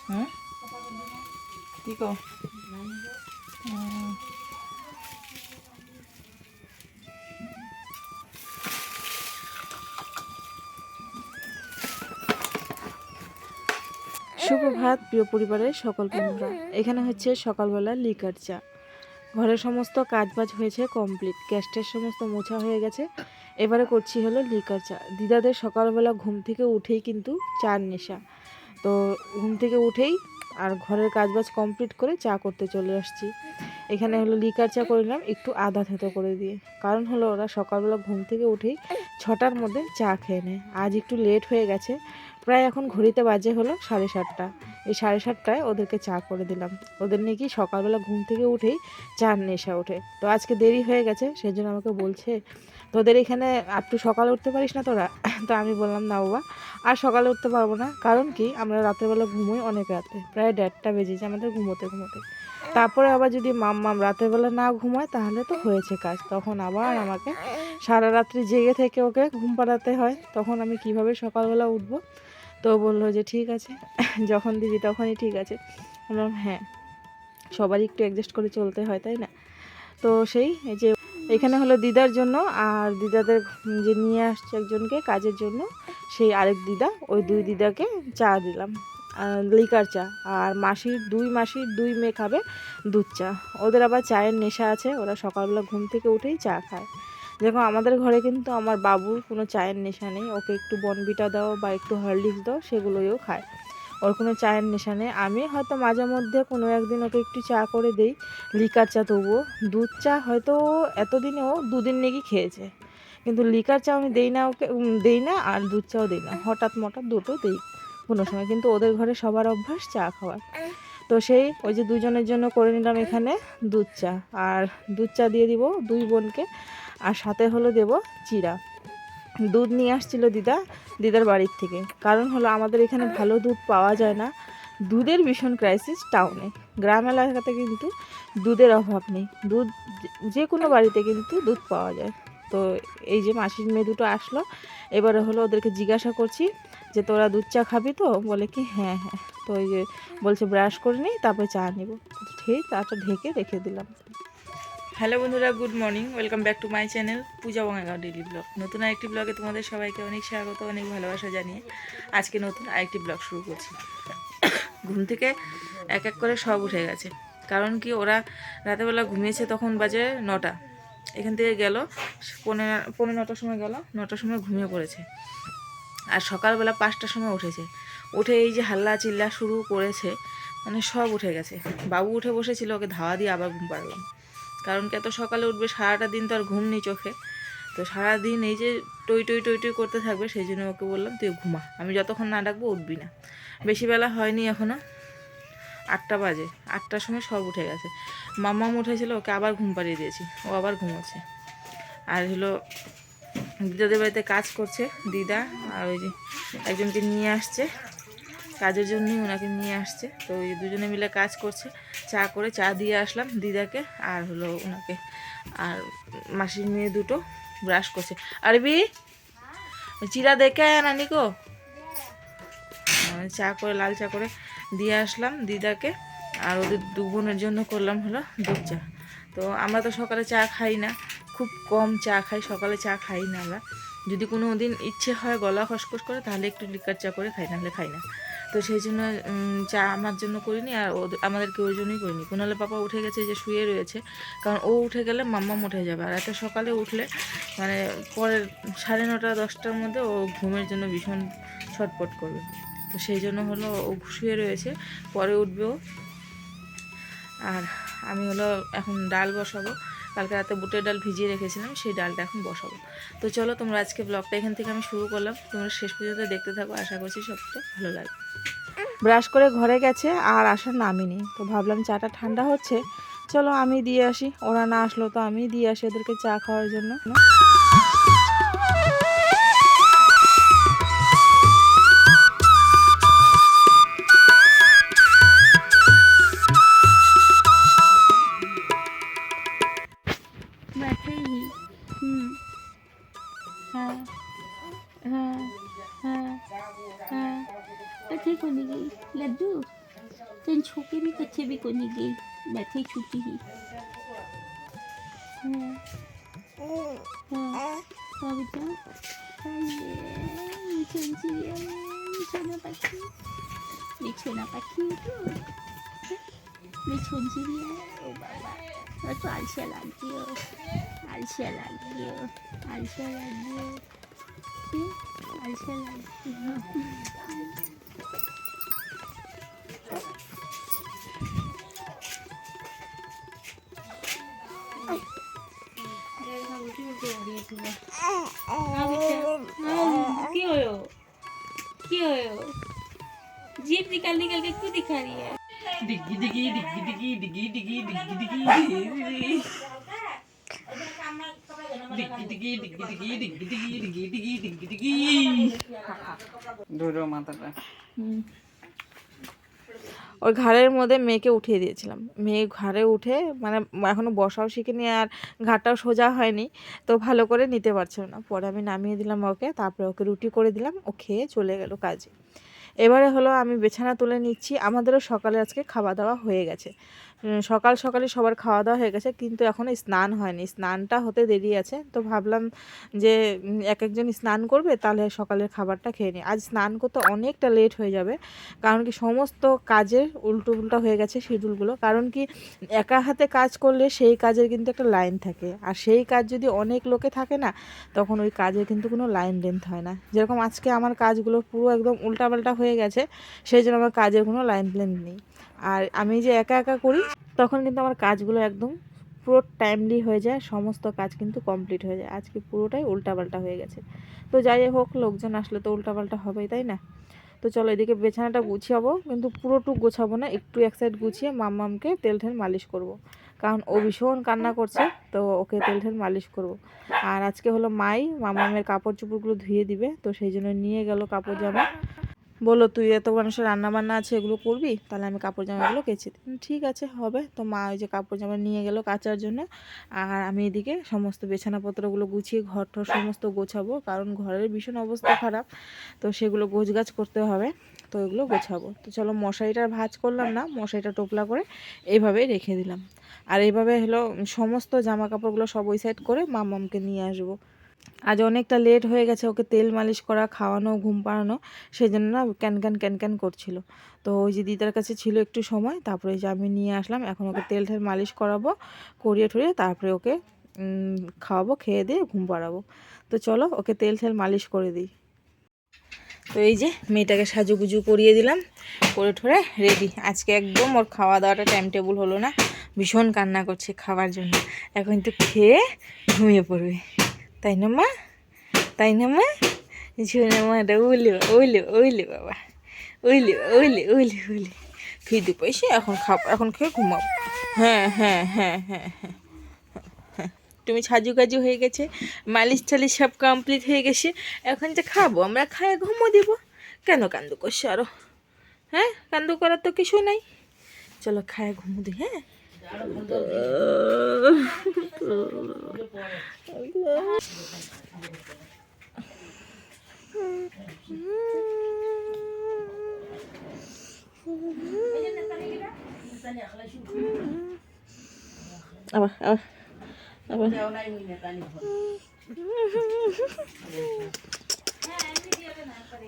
হ্যাঁ কি কো সুপ্রভাত প্রিয় পরিবারের সকল বন্ধুরা। এখানে হচ্ছে সকালবেলা লিকার চা। ঘরের সমস্ত কাজবাজ হয়েছে কমপ্লিট, গ্যাসটার সমস্ত মোছা হয়ে গেছে। এবারে করছি হলো লিকার চা। দিদাদের সকালবেলা ঘুম থেকে উঠেই কিন্তু চার নেশা। তো ঘুম থেকে উঠেই আর ঘরের কাজবাজ কমপ্লিট করে চা করতে চলে আসছি। এখানে হলো লিকার চা করলাম একটু আদা থেতো করে দিয়ে, কারণ হলো ওরা সকালবেলা ঘুম থেকে উঠেই 6টার মধ্যে চা খেয়ে নেয়। আজ একটু লেট হয়ে গেছে, প্রায় এখন ঘড়িতে বাজে হলো 7:30। এই 7:30টায় ওদেরকে চা করে দিলাম। ওদের নাকি সকালবেলা ঘুম থেকে উঠেই চার নেশা ওঠে, তো আজকে দেরি হয়ে গেছে, সেই জন্য আমাকে বলছে তোদের এখানে একটু সকালে উঠতে পারিস না তোরা? তো আমি বললাম না বাবা, আর সকালে উঠতে পারবো না, কারণ কি আমরা রাতেরবেলা ঘুমোই অনেক রাতে, প্রায় 1:30টা বেজেছে আমাদের ঘুমোতে ঘুমোতে। তারপরে আবার যদি মাম্মাম রাতের বেলা না ঘুমায় তাহলে তো হয়েছে কাজ, তখন আবার আমাকে সারা রাত্রি জেগে থেকে ওকে ঘুম পাড়াতে হয়, তখন আমি কিভাবে সকালবেলা উঠবো? তো বললো যে ঠিক আছে, যখন দিবি তখনই ঠিক আছে। বললাম হ্যাঁ, সবারই একটু অ্যাডজাস্ট করে চলতে হয়, তাই না? তো সেই এই যে এখানে হলো দিদার জন্য, আর দিদাদের যে নিয়ে আসছে একজনকে কাজের জন্য, সেই আরেক দিদা, ওই দুই দিদাকে চা দিলাম, লিকার চা। আর মাসির দুই মেয়ে খাবে দুধ চা। ওদের আবার চায়ের নেশা আছে, ওরা সকালবেলা ঘুম থেকে উঠেই চা খায়। দেখো আমাদের ঘরে কিন্তু আমার বাবুর কোনো চায়ের নেশা নেই, ওকে একটু বনবিটা দাও বা একটু হরলিক্স দাও সেগুলোও খায়, ওর কোনো চায়ের নেশা নেই। আমি হয়তো মাঝে মধ্যে কোনো একদিন ওকে একটু চা করে দেই, লিকার চা, তবুও দুধ চা হয়তো এতদিনেও 2 দিন নাকি খেয়েছে, কিন্তু লিকার চা আমি দেই না ওকে, দেই না, আর দুধ চাও দিই না, হঠাৎ দুটো দিই কোনো সময়, কিন্তু ওদের ঘরে সবার অভ্যাস চা খাওয়ার। তো সেই ওই যে দুজনের জন্য করে নিলাম এখানে দুধ চা, আর দুধ চা দিয়ে দিব দুই বোনকে, আর সাথে হলো দেব চিরা। দুধ নিয়ে আসছিল দিদার বাড়ির থেকে, কারণ হলো আমাদের এখানে ভালো দুধ পাওয়া যায় না, দুধের ভীষণ ক্রাইসিস টাউনে। গ্রাম এলাকাতে কিন্তু দুধের অভাব নেই, দুধ যে কোনো বাড়িতে কিন্তু দুধ পাওয়া যায়। তো এই যে মাসির মেয়ে দুটো আসলো, এবারে হলো ওদেরকে জিজ্ঞাসা করছি যে তোরা দুধ চা খাবি তো? বলে কি হ্যাঁ হ্যাঁ। তো ওই যে বলছে ব্রাশ করে নিই তারপরে চা নিব, ঠিক তারটা ঢেকে রেখে দিলাম। হ্যালো বন্ধুরা, good morning, welcome back to my channel Puja Bongaigaon daily vlog. নতুন আরেকটি ব্লগে তোমাদের সবাইকে অনেক স্বাগত, অনেক ভালোবাসা জানিয়ে আজকে নতুন আরেকটি ব্লগ শুরু করছি। ঘুম থেকে এক এক করে সব উঠে গেছে, কারণ কি ওরা রাতেরবেলা ঘুমিয়েছে, তখন বাজে 9টা, এখান থেকে গেল 9টার সময় গেল, 9টার সময় ঘুমিয়ে পড়েছে। আর সকালবেলা 5টার সময় উঠেছে, উঠে এই যে হাল্লা চিল্লা শুরু করেছে, মানে সব উঠে গেছে। বাবু উঠে বসেছিল, ওকে ধাওয়া দিয়ে আবার ঘুম পাড়লাম, কারণ কি এত সকালে উঠবে, সারাটা দিন তো আর ঘুম নেই চোখে, তো সারাদিন এই যে টই টই টই টই করতে থাকবে, সেই জন্য ওকে বললাম তুই ঘুমা, আমি যতক্ষণ না ডাকবো উঠবি না। বেশি বেলা হয়নি এখনও, 8টা বাজে, 8টার সময় সব উঠে গেছে। মাম্মাম উঠেছিল, ওকে আবার ঘুম পাড়িয়ে দিয়েছি, ও আবার ঘুমোচ্ছে। আর হলো দিদাদের বাড়িতে কাজ করছে দিদা, আর ওই যে একজনকে নিয়ে আসছে কাজের জন্যই, ওনাকে নিয়ে আসছে, তো ওই দুজনে মিলে কাজ করছে। চা দিয়ে আসলাম দিদাকে, আর হলো ওনাকে, আর মাসির মেয়ে দুটো ব্রাশ করছে। আরবি চিরা দেখে আয় নানি গো। লাল চা করে দিয়ে আসলাম দিদাকে, আর ওদের দু বোনের জন্য করলাম হলো দুধ চা। তো আমরা তো সকালে চা খাই না, খুব কম চা খাই, সকালে চা খাই না আমরা। যদি কোনো দিন ইচ্ছে হয় গলা খসখস করে তাহলে একটু লিকার চা করে খাই, নাহলে খাই না। তো সেই জন্য চা আমার জন্য করিনি, আর আমাদেরকে ওই জন্যই করিনি। কুনালে পাপা উঠে গেছে, যে শুয়ে রয়েছে, কারণ ও উঠে গেলে মাম্মাম উঠে যাবে, আর এত সকালে উঠলে মানে পরের 9:30 10টার মধ্যে ও ঘুমের জন্য ভীষণ ছটপট করবে। তো সেই জন্য হলো ও শুয়ে রয়েছে, পরে উঠবেও। আর আমি হলো এখন ডাল বসাবো, কালকে রাতে বুটের ডাল ভিজিয়ে রেখেছিলাম, সেই ডালটা এখন বসাবো। তো চলো তোমরা আজকে ব্লগটা এখান থেকে আমি শুরু করলাম, তোমরা শেষ পর্যন্ত দেখতে থাকো, আশা করছি সবটা ভালো লাগবে। ব্রাশ করে ঘরে গেছে আর আসার নামই নেই, তো ভাবলাম চাটা ঠান্ডা হচ্ছে, চলো আমি দিয়ে আসি, ওরা না আসলো তো আমি দিয়ে আসি ওদেরকে চা খাওয়ার জন্য। হ্যাঁ হ্যাঁ হ্যাঁ হ্যাঁ, ঠিক कोनी गई लड्डू तेन छुके भी कच्चे भी कोनी गई बैठी छुट्टी ही हाँ बेटा बिछोना पाखी बिछोन ओ बाबा और तो आलसिया लग गई आलसिया लग गई आलसिया लग गई जीप निकाल निकाल के क्यों दिखा रही है डिग्गी डिग्गी डिग्गी डिग्गी डिग्गी डिग्गी डिग्गी डिग्गी ধরো মাথাটা ওর ঘাড়ের মধ্যে মেয়েকে উঠিয়ে দিয়েছিলাম। মেয়ে ঘাড়ে উঠে মানে এখনও বসাও শিখিনি আর ঘাড়টাও সোজা হয়নি, তো ভালো করে নিতে পারছিল না। পরে আমি নামিয়ে দিলাম ওকে, তারপরে ওকে রুটি করে দিলাম, ও খেয়ে চলে গেল কাজে। এবারে হলো আমি বিছানা তুলে নিচ্ছি। আমাদেরও সকালে আজকে খাওয়া দাওয়া হয়ে গেছে, সকাল সকালে সবার খাওয়া দাওয়া হয়ে গেছে, কিন্তু এখনও স্নান হয়নি, স্নানটা হতে দেরি আছে। তো ভাবলাম যে এক একজন স্নান করবে, তাহলে সকালের খাবারটা খেয়ে নিই। আজ স্নান করতে অনেকটা লেট হয়ে যাবে, কারণ কি সমস্ত কাজের উল্টো উল্টা হয়ে গেছে শিডিউলগুলো। কারণ কি একা হাতে কাজ করলে সেই কাজের কিন্তু একটা লাইন থাকে, আর সেই কাজ যদি অনেক লোকে থাকে না, তখন ওই কাজের কিন্তু কোনো লাইন লেন্থ হয় না। যেরকম আজকে আমার কাজগুলো পুরো একদম উল্টাপাল্টা হয়ে গেছে, সেই জন্য আমার কাজের কোনো লাইন লেন্থ নেই। আর আমি যে একা একা করি, তখন কিন্তু আমার কাজগুলো একদম পুরো টাইমলি হয়ে যায়, সমস্ত কাজ কিন্তু কমপ্লিট হয়ে যায়। আজকে পুরোটাই উল্টাপাল্টা হয়ে গেছে। তো যাই হোক, লোকজন আসলে তো উল্টাপাল্টা হবেই, তাই না? তো চলো এদিকে বিছানাটা গুছিয়াবো, কিন্তু পুরোটুক গোছাবো না, একটু এক সাইড গুছিয়ে মাম্মামকে তেল ঠেল মালিশ করব। কারণ ও ভীষণ কান্না করছে, তো ওকে তেল ঠেল মালিশ করব। আর আজকে হলো মাই মাম্মামের কাপড় চোপড়গুলো ধুয়ে দিবে, তো সেই জন্য নিয়ে গেল কাপড় জামা। বলো তুই এত মানুষের রান্নাবান্না আছে, এগুলো করবি, তাহলে আমি কাপড় জামাগুলো কেচে দিই। ঠিক আছে হবে। তো মা ওই যে কাপড় জামা নিয়ে গেল কাচার জন্য, আর আমি এদিকে সমস্ত বিছানাপত্রগুলো গুছিয়ে ঘর ঠর সমস্ত গোছাবো, কারণ ঘরের ভীষণ অবস্থা খারাপ, তো সেগুলো গোছগাছ করতে হবে, তো এগুলো গোছাবো। তো চলো মশারিটা ভাঁজ করলাম না, মশারিটা টোপলা করে এইভাবেই রেখে দিলাম। আর এইভাবে হলো সমস্ত জামা কাপড়গুলো সব ওই সাইড করে মামামকে নিয়ে আসবো। আজ অনেকটা লেট হয়ে গেছে, ওকে তেল মালিশ করা, খাওয়ানো, ঘুম পাড়ানো, সেই জন্য না ক্যান করছিল। তো ওই যে দিদার কাছে ছিল একটু সময়, তারপরে যে আমি নিয়ে আসলাম। এখন ওকে তেল ঠেল মালিশ করাবো, করিয়ে ঠরিয়ে তারপরে ওকে খাওয়াবো, খেয়ে দিয়ে ঘুম পাড়াবো। তো চলো ওকে তেল ঠেল মালিশ করে দিই। তো এই যে মেয়েটাকে সাজুগুজু করিয়ে দিলাম, করে ঠরে রেডি। আজকে একদম ওর খাওয়া দাওয়াটা টাইম টেবিল হলো না, ভীষণ কান্না করছে খাবার জন্য। এখন কিন্তু খেয়ে ঘুমিয়ে পড়বে, তাই না মা? তাই না মা? ঝুনে মাটা উইলে উইলে বাবা, উইলে খিদে পাইছে, এখন খাবো, এখন খেয়ে ঘুমাবো। হ্যাঁ হ্যাঁ হ্যাঁ হ্যাঁ হ্যাঁ হ্যাঁ, তুমি সাজুগাজু হয়ে গেছে, মালিশ টালিশ সব কমপ্লিট হয়ে গেছে, এখন যে খাবো আমরা, খায় ঘুমো দিব। কেন কান্দু করছো আরো? হ্যাঁ, কান্দু করার তো কিছু নাই, চলো খায় ঘুমো দিই। হ্যাঁ আবার আবার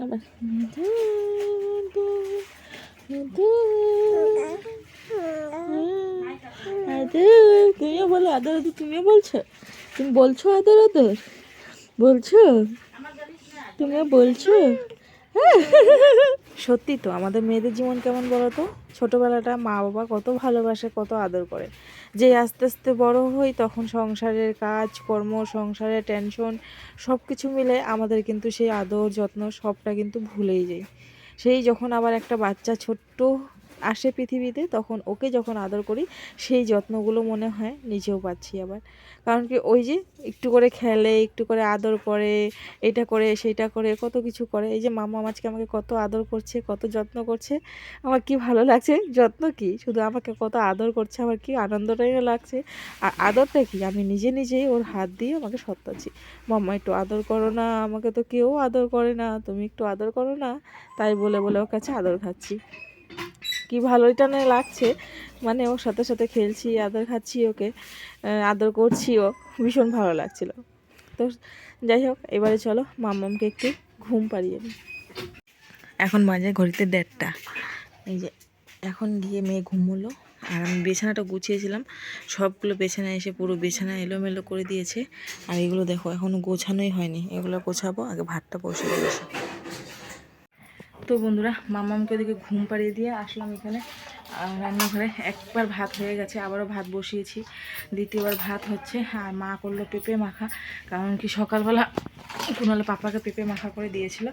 আবার তুমিও বলো আদর আদর, তুমিও বলছো, তুমি বলছো আদর আদর বলছো, তুমিও বলছো। সত্যি তো আমাদের মেয়েদের জীবন কেমন বলো তো, ছোটোবেলাটা মা বাবা কত ভালোবাসে, কত আদর করে। যে আস্তে আস্তে বড় হই, তখন সংসারের কাজ কর্ম, সংসারের টেনশন সব কিছু মিলে আমাদের কিন্তু সেই আদর যত্ন সবটা কিন্তু ভুলেই যাই। সেই যখন আবার একটা বাচ্চা ছোট্ট আসে পৃথিবীতে, তখন ওকে যখন আদর করি সেই যত্নগুলো মনে হয় নিজেও পাচ্ছি আবার। কারণ কি ওই যে একটু করে খেলে, একটু করে আদর করে, এটা করে সেইটা করে, কত কিছু করে। এই যে মাম্মা আজকে আমাকে কত আদর করছে, কত যত্ন করছে, আমার কি ভালো লাগছে। যত্ন কি, শুধু আমাকে কত আদর করছে, আমার কি আনন্দটাই না লাগছে। আর আদরটা কি, আমি নিজে নিজেই ওর হাত দিয়ে আমাকে সত্তাচ্ছি, মাম্মা একটু আদর করো না, আমাকে তো কেউ আদর করে না, তুমি একটু আদর করো না। তাই বলে বলে ওর কাছে আদর খাচ্ছি, কি ভালোইটা না লাগছে। মানে ওর সাথে সাথে খেলছি, আদর খাচ্ছি, ওকে আদর করছিও, ভীষণ ভালো লাগছিল। তো যাই হোক, এবারে চলো মাম্মামকে একটু ঘুম পাড়িয়ে নিই। এখন বাজে ঘড়িতে 1:30। এই যে এখন গিয়ে মেয়ে ঘুমোলো, আর আমি বিছানাটা গুছিয়েছিলাম, সবগুলো বিছানায় এসে পুরো বিছানা এলোমেলো করে দিয়েছে। আর এগুলো দেখো এখনও গোছানোই হয়নি, এগুলো গোছাবো, আগে ভাতটা বসিয়ে দিয়েছি। তো বন্ধুরা, মাম্মামকে ওদিকে ঘুম পাড়িয়ে দিয়ে আসলাম এখানে রান্নাঘরে। একবার ভাত হয়ে গেছে, আবারও ভাত বসিয়েছি, দ্বিতীয়বার ভাত হচ্ছে। আর মা করলো পেঁপে মাখা, কারণ কি সকালবেলা কুনালে পাপাকে পেঁপে মাখা করে দিয়েছিল।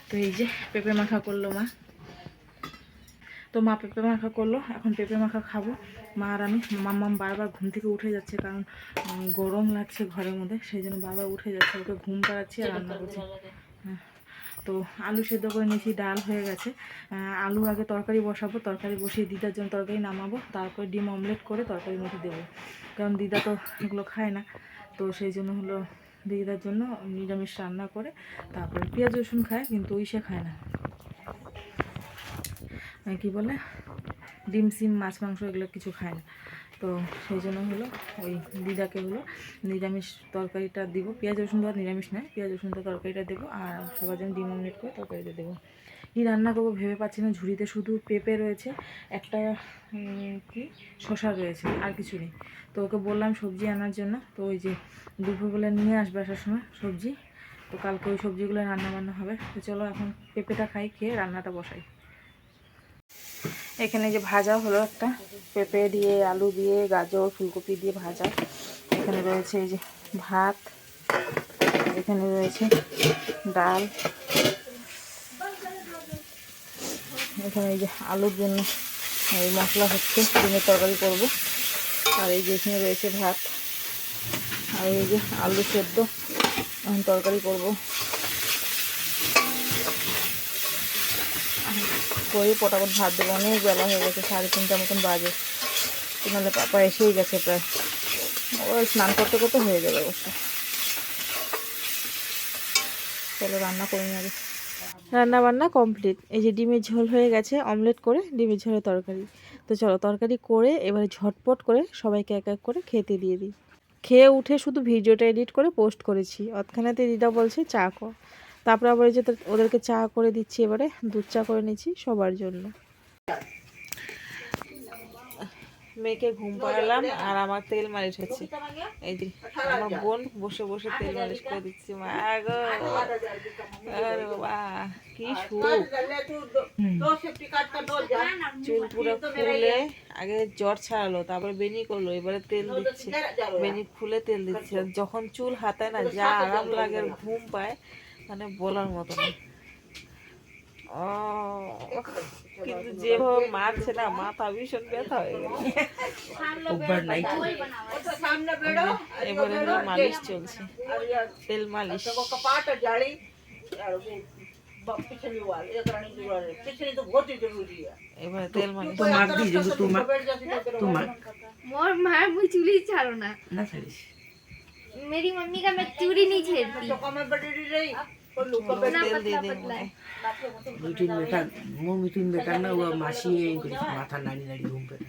তো এই যে পেঁপে মাখা করলো মা, তো মা পেঁপে মাখা করলো, এখন পেঁপে মাখা খাবো মা আর আমি। মাম্মাম বারবার ঘুম থেকে উঠে যাচ্ছে, কারণ গরম লাগছে ঘরের মধ্যে, সেই জন্য বারবার উঠে যাচ্ছে। ওকে ঘুম পাড়াচ্ছি আর রান্না করছি। হ্যাঁ, তো আলু সেদ্ধ করে নিয়েছি, ডাল হয়ে গেছে। আলু আগে তরকারি বসাবো, তরকারি বসিয়ে দিদার জন্য তরকারি নামাবো, তারপরে ডিম অমলেট করে তরকারির মধ্যে দেবো, কারণ দিদা তো এগুলো খায় না। তো সেই জন্য হলো দিদার জন্য নিরামিষ রান্না করে, তারপরে পেঁয়াজ রসুন খায়, কিন্তু সে খায় না, কি বলে ডিম সিম মাছ মাংস এগুলো কিছু খায় না। তো সেই জন্য হলো ওই দিদাকে হলো নিরামিষ তরকারিটা দিব, পেঁয়াজ রসুন দেওয়া নিরামিষ নয়, পেঁয়াজ রসুনটা তরকারিটা দেবো, আর সবার জন্য ডিম অমলেট করে তরকারিটা দেবো। কী রান্না করবো ভেবে পাচ্ছি না। ঝুড়িতে শুধু পেঁপে রয়েছে, একটা কি শশা রয়েছে, আর কিছু নেই। তো ওকে বললাম সবজি আনার জন্য, তো ওই যে দুপুরবেলা নিয়ে আসবে আসার সময় সবজি, তো কালকে ওই সবজিগুলো রান্না বান্না হবে। তো চলো এখন পেঁপেটা খাই, খেয়ে রান্নাটা বসাই। এখানে যে ভাজা হলো একটা, পেঁপে দিয়ে, আলু দিয়ে, গাজর ফুলকপি দিয়ে ভাজা। এখানে রয়েছে এই যে ভাত, এখানে রয়েছে ডাল, এখানে এই যে আলুর জন্য এই মশলা হচ্ছে, ডিমের তরকারি করব। আর এই যে এখানে রয়েছে ভাত, আর এই যে আলু সেদ্ধ, এখন তরকারি করব। করে পটাপট ভাত দেবো, অনেক বেলা হয়ে গেছে, 3:30 মতন বাজে, নাহলে পাপা এসেই গেছে প্রায়, ওই স্নান করতে করতে হয়ে যাবে অবশ্য। চলো রান্না করে নিয়ে আগে। রান্না বান্না কমপ্লিট, এই যে ডিমের ঝোল হয়ে গেছে, অমলেট করে ডিমের ঝোলের তরকারি। তো চলো তরকারি করে এবারে ঝটপট করে সবাইকে এক এক করে খেতে দিয়ে দিই। খেয়ে উঠে শুধু ভিডিওটা এডিট করে পোস্ট করেছি, অতখানেতে দিদা বলছে চা কর, তারপরে আবার এই যে ওদেরকে চা করে দিচ্ছি, এবারে দুধ চা করে নিচ্ছি সবার জন্য। মেয়েকে ঘুম পাড়ালাম আর আমার তেল মালিশ হচ্ছে, এই যে আমার বোন বসে বসে তেল মালিশ করে দিচ্ছি। মা গো, আরে বাবা কি সুখ, চুল পুরো খুলে আগে জ্বর ছাড়ালো, তারপরে বেনি করলো, এবারে তেল দিচ্ছে, বেনি খুলে তেল দিচ্ছে। যখন চুল হাতায় না যা আরাম লাগে, ঘুম পায়, মানে বলার মতো না। ও কিন্তু যেভাবে মারছে না, মাথা ভীষণ ব্যথা হয়ে গেল। এবারে হলো মালিশ চলছে, তেল মালিশ। এবারে তেল মালিশ मोर मार मुझे चूड़ी छाड़ो ना ना ছাড়িস। मेरी मम्मी का मैं चूड़ी नहीं छेड़ती তেল দিয়ে দিই মনে হয়। মিঠুন বেটা, মো মিঠুন বেটা না, ও মাসি মাথা নাড়ি নাড়ি ঘুম পেটে।